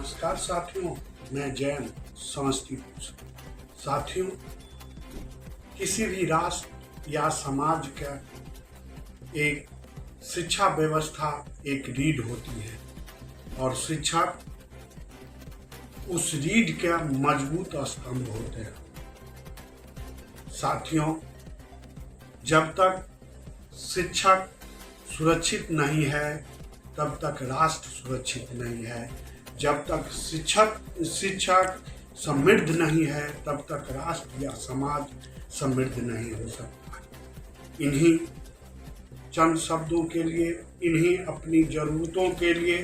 नमस्कार साथियों, मैं जैन समस्तीपुर से। साथियों, किसी भी राष्ट्र या समाज का एक शिक्षा व्यवस्था एक रीढ़ होती है और शिक्षक उस रीढ़ के मजबूत स्तंभ होते हैं। साथियों, जब तक शिक्षक सुरक्षित नहीं है तब तक राष्ट्र सुरक्षित नहीं है। जब तक शिक्षक समृद्ध नहीं है तब तक राष्ट्र या समाज समृद्ध नहीं हो सकता। इन्हीं चंद शब्दों के लिए, इन्हीं अपनी जरूरतों के लिए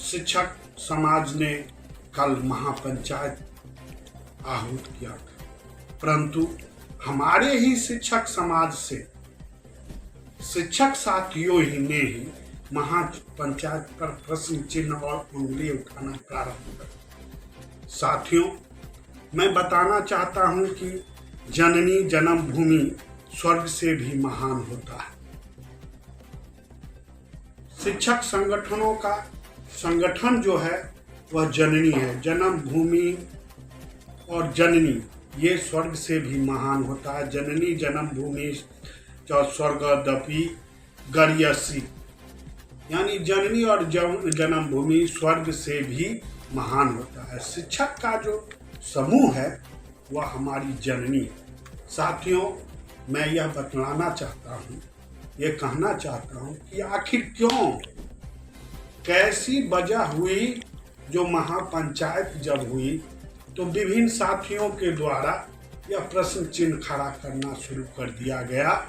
शिक्षक समाज ने कल महापंचायत आहूत किया था, परंतु हमारे ही शिक्षक समाज से शिक्षक साथियों ही ने ही महापंचायत पर प्रश्न चिन्ह और उंगली उठाना प्रारंभ कर। साथियों, मैं बताना चाहता हूं कि जननी जन्मभूमि स्वर्ग से भी महान होता है। शिक्षक संगठनों का संगठन जो है वह जननी है। जन्मभूमि और जननी ये स्वर्ग से भी महान होता है। जननी जन्मभूमि स्वर्गदपि गर्यसी, यानी जननी और जन्मभूमि स्वर्ग से भी महान होता है। शिक्षक का जो समूह है वह हमारी जननी है। साथियों, मैं यह बतलाना चाहता हूँ, ये कहना चाहता हूँ कि आखिर क्यों, कैसी वजह हुई जो महापंचायत जब हुई तो विभिन्न साथियों के द्वारा यह प्रश्न चिन्ह खड़ा करना शुरू कर दिया गया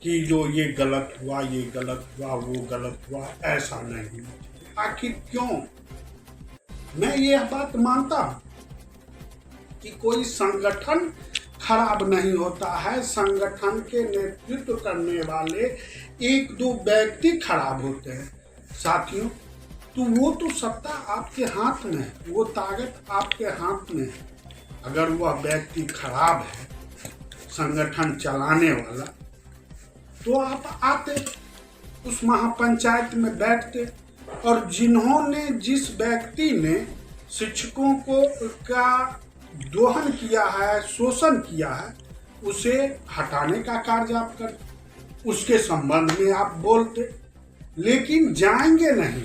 कि जो ये गलत हुआ, ये गलत हुआ, वो गलत हुआ, ऐसा नहीं होना चाहिए। आखिर क्यों? मैं ये बात मानता हूं कि कोई संगठन खराब नहीं होता है। संगठन के नेतृत्व करने वाले एक दो व्यक्ति खराब होते हैं। साथियों, तो वो तो सत्ता आपके हाथ में है, वो ताकत आपके हाथ में है। अगर वह व्यक्ति खराब है, संगठन चलाने वाला, तो आप आते उस महापंचायत में बैठते और जिस व्यक्ति ने शिक्षकों को का दोहन किया है, शोषण किया है, उसे हटाने का कार्य आप करते, उसके संबंध में आप बोलते, लेकिन जाएंगे नहीं।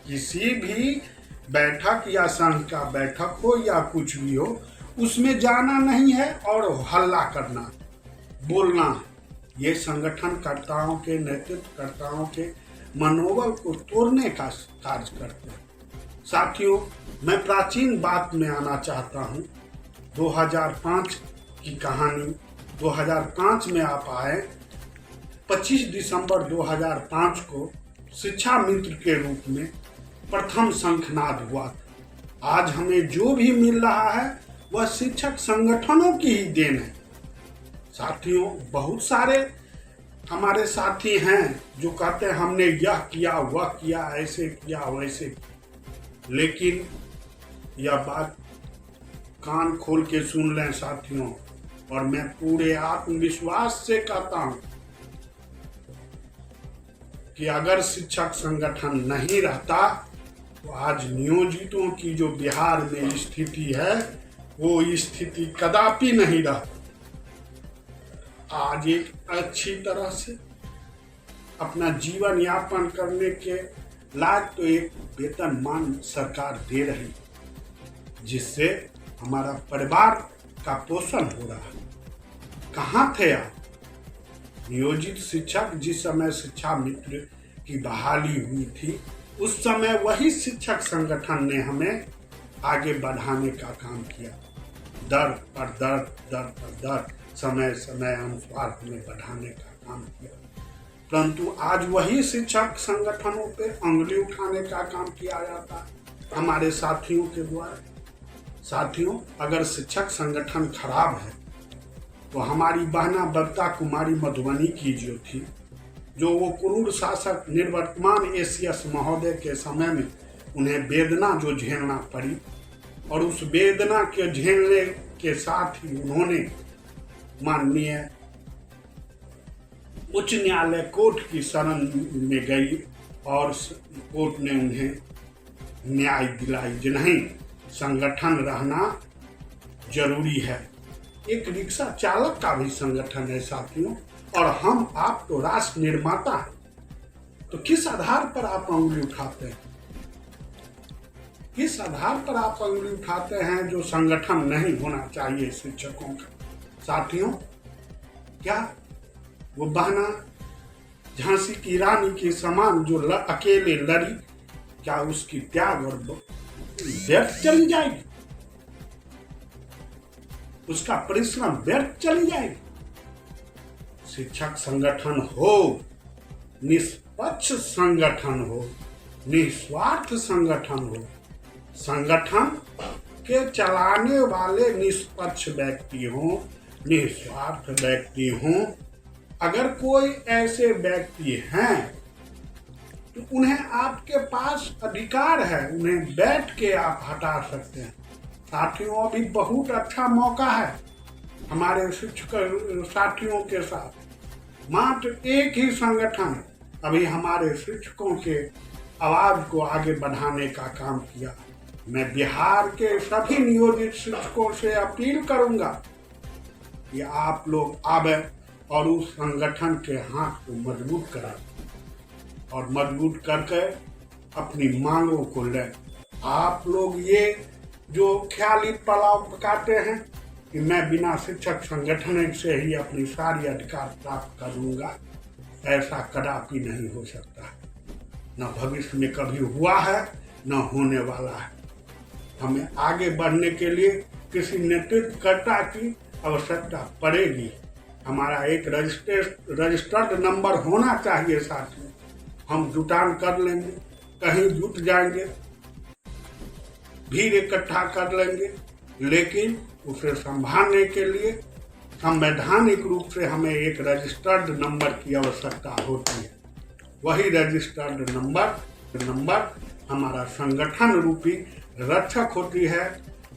किसी भी बैठक या संघ का बैठक हो या कुछ भी हो, उसमें जाना नहीं है और हल्ला करना, बोलना, ये संगठनकर्ताओं के, नेतृत्वकर्ताओं के मनोबल को तोड़ने का कार्य करते हैं। साथियों, मैं प्राचीन बात में आना चाहता हूँ। 2005 की कहानी। 2005 में आप आए। 25 दिसंबर 2005 को शिक्षा मित्र के रूप में प्रथम शंखनाद हुआ था। आज हमें जो भी मिल रहा है वह शिक्षक संगठनों की ही देन है। साथियों, बहुत सारे हमारे साथी हैं जो कहते हैं हमने यह किया, वह किया, ऐसे किया, वैसे किया। लेकिन यह बात कान खोल के सुन लें साथियों, और मैं पूरे आत्मविश्वास से कहता हूं कि अगर शिक्षक संगठन नहीं रहता तो आज नियोजितों की जो बिहार में स्थिति है वो स्थिति कदापि नहीं रहती। आज एक अच्छी तरह से अपना जीवन यापन करने के लायक तो एक वेतनमान सरकार दे रही, जिससे हमारा परिवार का पोषण हो रहा है। कहाँ थे आप? नियोजित शिक्षक जिस समय शिक्षा मित्र की बहाली हुई थी, उस समय वही शिक्षक संगठन ने हमें आगे बढ़ाने का काम किया। दर पर दर, दर पर दर, समय समय अनुसार हमें बढ़ाने का काम किया। परंतु आज वही शिक्षक संगठनों पे अंगुली उठाने का काम किया जाता है हमारे साथियों के द्वारा। साथियों, अगर शिक्षक संगठन खराब है तो हमारी बहना बबता कुमारी मधुबनी की जो थी, जो वो क्रूर शासक निर्वर्तमान एसीएस महोदय के समय में उन्हें वेदना जो झेलना पड़ी, और उस वेदना के झेलने के साथ ही उन्होंने माननीय उच्च न्यायालय कोर्ट की शरण में गई और कोर्ट ने उन्हें न्याय दिलाई जी नहीं, संगठन रहना जरूरी है। एक रिक्शा चालक का भी संगठन है साथियों, और हम आप तो राष्ट्र निर्माता हैं। तो किस आधार पर आप अंगुली उठाते हैं? किस आधार पर आप अंगुली उठाते हैं जो संगठन नहीं होना चाहिए शिक्षकों का? साथियों, क्या वो बहना झांसी की रानी के समान जो अकेले लड़ी, क्या उसकी त्याग और व्यर्थ चली जाएगी? उसका परिश्रम व्यर्थ चली जाएगी? शिक्षक संगठन हो, निष्पक्ष संगठन हो, निस्वार्थ संगठन हो, संगठन के चलाने वाले निष्पक्ष व्यक्ति हों, निस्वार्थ व्यक्ति हों। अगर कोई ऐसे व्यक्ति हैं तो उन्हें आपके पास अधिकार है, उन्हें बैठ के आप हटा सकते हैं। साथियों, अभी बहुत अच्छा मौका है हमारे शिक्षक साथियों के साथ। मात्र एक ही संगठन अभी हमारे शिक्षकों के आवाज को आगे बढ़ाने का काम किया। मैं बिहार के सभी नियोजित शिक्षकों से अपील करूंगा कि आप लोग आवे और उस संगठन के हाथ को मजबूत करें, और मजबूत करके अपनी मांगों को लें। आप लोग ये जो ख्याली पुलाव पकाते हैं कि मैं बिना शिक्षक संगठन से ही अपनी सारी अधिकार प्राप्त कर लूंगा, ऐसा कदापि नहीं हो सकता। न भविष्य में कभी हुआ है, न होने वाला है। हमें आगे बढ़ने के लिए किसी नेतृत्वकर्ता की आवश्यकता पड़ेगी। हमारा एक रजिस्टर्ड नंबर होना चाहिए साथियों। हम जुटान कर लेंगे, कहीं जुट जाएंगे, भीड़ इकट्ठा कर लेंगे, लेकिन उसे संभालने के लिए संवैधानिक रूप से हमें एक रजिस्टर्ड नंबर की आवश्यकता होती है। वही रजिस्टर्ड नंबर हमारा संगठन रूपी रक्षक होती है,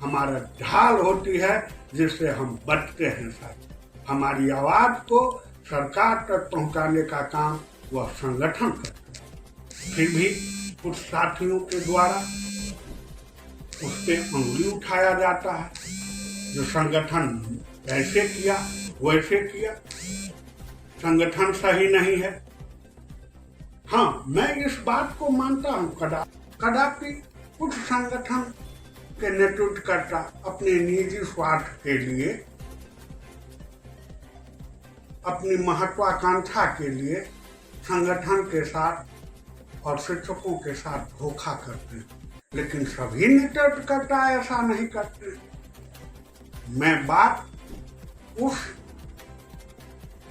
हमारा ढाल होती है, जिससे हम बचते हैं। साथ हमारी आवाज को सरकार तक पहुंचाने का काम वह संगठन करता है। फिर भी कुछ साथियों के द्वारा उस पर अंगुली उठाया जाता है, जो संगठन ऐसे किया वैसे किया, संगठन सही नहीं है। हाँ, मैं इस बात को मानता हूँ, कदापि कुछ संगठन के नेतृत्वकर्ता अपने निजी स्वार्थ के लिए, अपनी महत्वाकांक्षा के लिए संगठन के साथ और शिक्षकों के साथ धोखा करते हैं, लेकिन सभी नेतृत्वकर्ता ऐसा नहीं करते। मैं बात उस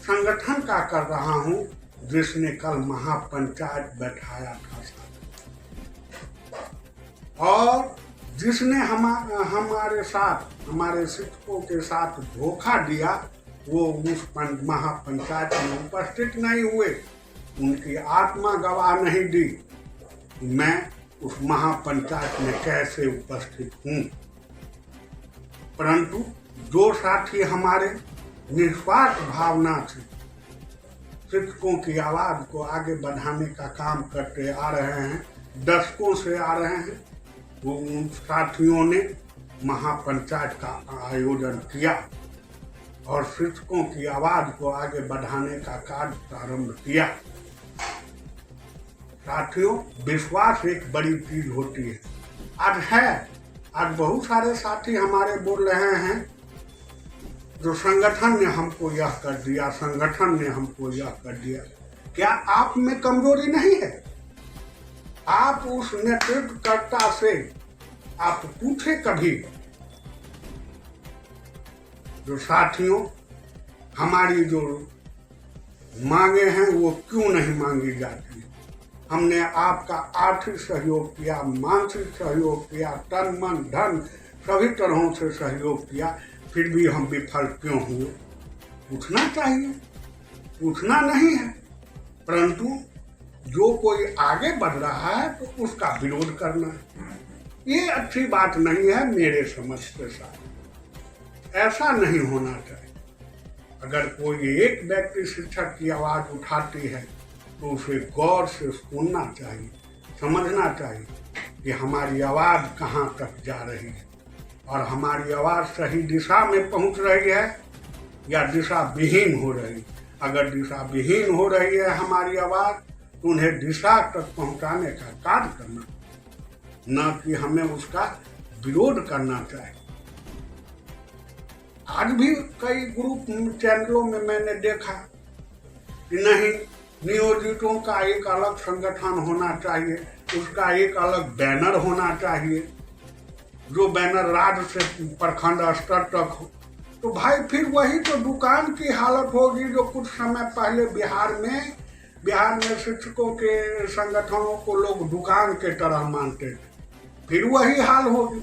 संगठन का कर रहा हूं जिसने कल महापंचायत बैठाया था और जिसने हमारे साथ, हमारे शिक्षकों के साथ धोखा दिया, वो उस महापंचायत में उपस्थित नहीं हुए, उनकी आत्मा गवाह नहीं दी। मैं उस महापंचायत में कैसे उपस्थित हूँ? परंतु जो साथी हमारे निस्वार्थ भावना से शिक्षकों की आवाज को आगे बढ़ाने का काम करते आ रहे हैं, दशकों से आ रहे हैं, वो उन साथियों ने महापंचायत का आयोजन किया और शिक्षकों की आवाज को आगे बढ़ाने का कार्य प्रारंभ किया। साथियों, विश्वास एक बड़ी चीज होती है। आज बहुत सारे साथी हमारे बोल रहे हैं जो संगठन ने हमको यह कर दिया, संगठन ने हमको यह कर दिया। क्या आप में कमजोरी नहीं है? आप उस नेतृत्वकर्ता से आप पूछे कभी, जो साथियों हमारी जो मांगे हैं वो क्यों नहीं मांगी जाती? हमने आपका आर्थिक सहयोग किया, मानसिक सहयोग किया, तन मन धन सभी तरहों से सहयोग किया, फिर भी हम विफल क्यों हुए? पूछना चाहिए, पूछना नहीं है। परंतु जो कोई आगे बढ़ रहा है तो उसका विरोध करना है, ये अच्छी बात नहीं है मेरे समझ के साथ। ऐसा नहीं होना चाहिए। अगर कोई एक व्यक्ति शिक्षक की आवाज उठाती है तो उसे गौर से सुनना चाहिए, समझना चाहिए कि हमारी आवाज़ कहाँ तक जा रही है और हमारी आवाज़ सही दिशा में पहुंच रही है या दिशा विहीन हो रही है। अगर दिशा विहीन हो रही है हमारी आवाज़ तो उन्हें दिशा तक पहुंचाने का कार्य करना, न कि हमें उसका विरोध करना चाहिए। आज भी कई ग्रुप चैनलों में मैंने देखा कि नहीं, नियोजितों का एक अलग संगठन होना चाहिए, उसका एक अलग बैनर होना चाहिए, जो बैनर राज्य से प्रखंड स्तर तक हो। तो भाई फिर वही तो दुकान की हालत होगी जो कुछ समय पहले बिहार में शिक्षकों के संगठनों को लोग दुकान के तरह मानते थे। फिर वही हाल होगी।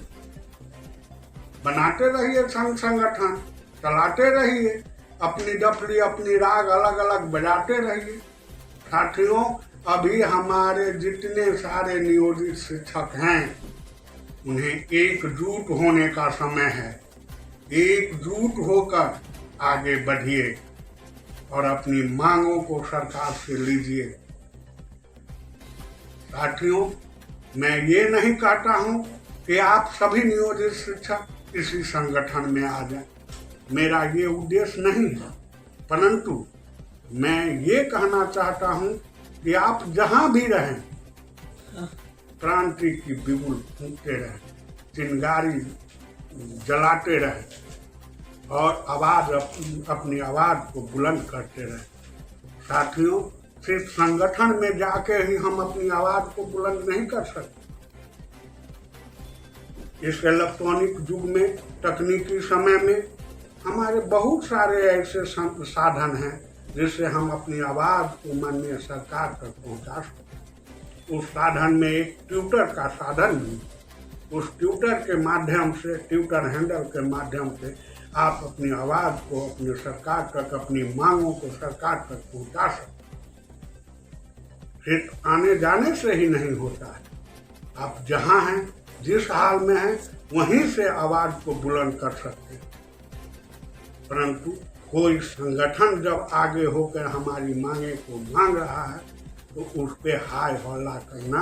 बनाते रहिए संगठन, चलाते रहिए, अपनी डफली अपनी राग अलग अलग बजाते रहिए। साथियों, अभी हमारे जितने सारे नियोजित शिक्षक हैं उन्हें एकजुट होने का समय है। एकजुट होकर आगे बढ़िए और अपनी मांगों को सरकार से लीजिए। साथियों, मैं ये नहीं कहता हूँ कि आप सभी नियोजित शिक्षक इसी संगठन में आ जाएं। मेरा ये उद्देश्य नहीं है, परंतु मैं ये कहना चाहता हूँ कि आप जहाँ भी रहें क्रांति की बिगुल फूंकते रहें, चिंगारी जलाते रहें और अपनी आवाज़ को बुलंद करते रहें। साथियों, सिर्फ संगठन में जाके ही हम अपनी आवाज़ को बुलंद नहीं कर सकते। इस इलेक्ट्रॉनिक युग में, तकनीकी समय में हमारे बहुत सारे ऐसे साधन हैं जिससे हम अपनी आवाज़ को माननीय सरकार तक पहुंचा सकते। उस साधन में एक ट्विटर का साधन भी, उस ट्विटर के माध्यम से, ट्विटर हैंडल के माध्यम से आप अपनी आवाज़ को अपनी सरकार तक, अपनी मांगों को सरकार तक पहुंचा सकते। सिर्फ आने जाने से ही नहीं होता है। आप जहाँ हैं, जिस हाल में हैं, वहीं से आवाज़ को बुलंद कर सकते हैं। परंतु कोई संगठन जब आगे होकर हमारी मांगे को मांग रहा है तो उस पर हाय हल्ला करना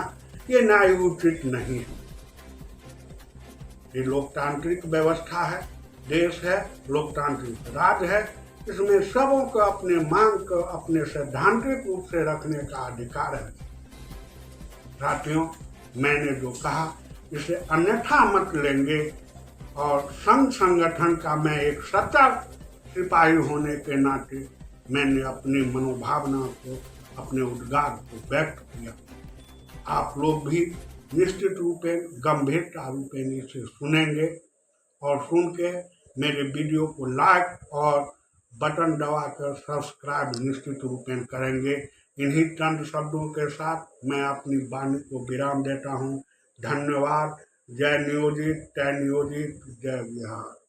ये न्याय उचित नहीं है। ये लोकतांत्रिक व्यवस्था है, देश है, लोकतांत्रिक राज्य है। इसमें सबों को अपने मांग को अपने सैद्धांतिक रूप से रखने का अधिकार है। साथियों, मैंने जो कहा इसे अन्यथा मत लेंगे और संगठन का मैं एक सच्चा सिपाही होने के नाते मैंने अपनी मनोभावना को, अपने उद्गार को व्यक्त किया। आप लोग भी निश्चित रूपेण गंभीरता रूपेण इसे सुनेंगे और सुन के मेरे वीडियो को लाइक और बटन दबाकर सब्सक्राइब निश्चित रूपेण करेंगे। इन्हीं चंद शब्दों के साथ मैं अपनी वाणी को विराम देता हूँ। धन्यवाद। जय नियोजित, जय नियोजित, जय बिहार।